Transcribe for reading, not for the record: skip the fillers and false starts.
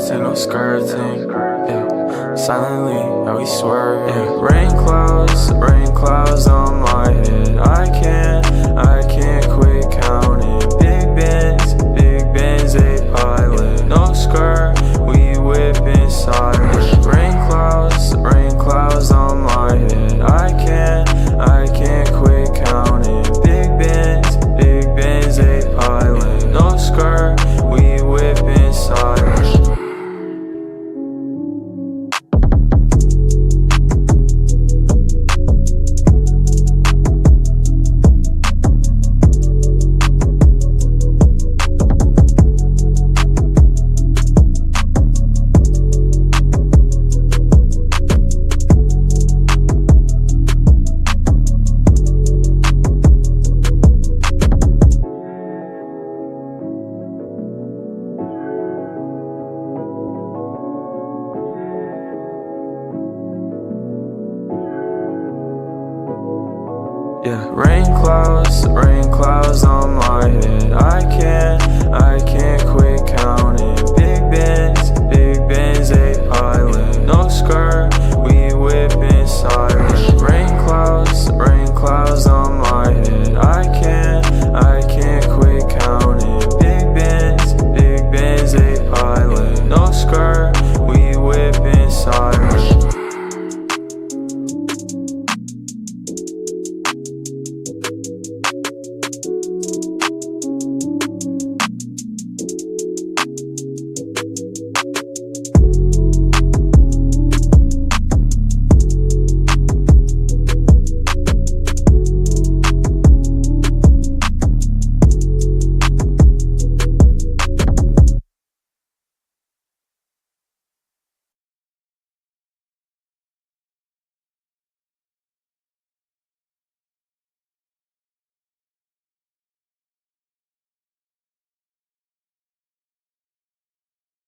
skirting, no skirting. Yeah, silently, how we swerving. Yeah, rain clouds on my head. I can't quit counting. Big Benz, a pilot. No skirt, we whipping silent. Rain clouds on my head. I can't quit counting. Big Benz, a pilot. No skirt, we whipping silent. Yeah, rain clouds on my head. I can't quit counting. Big Ben.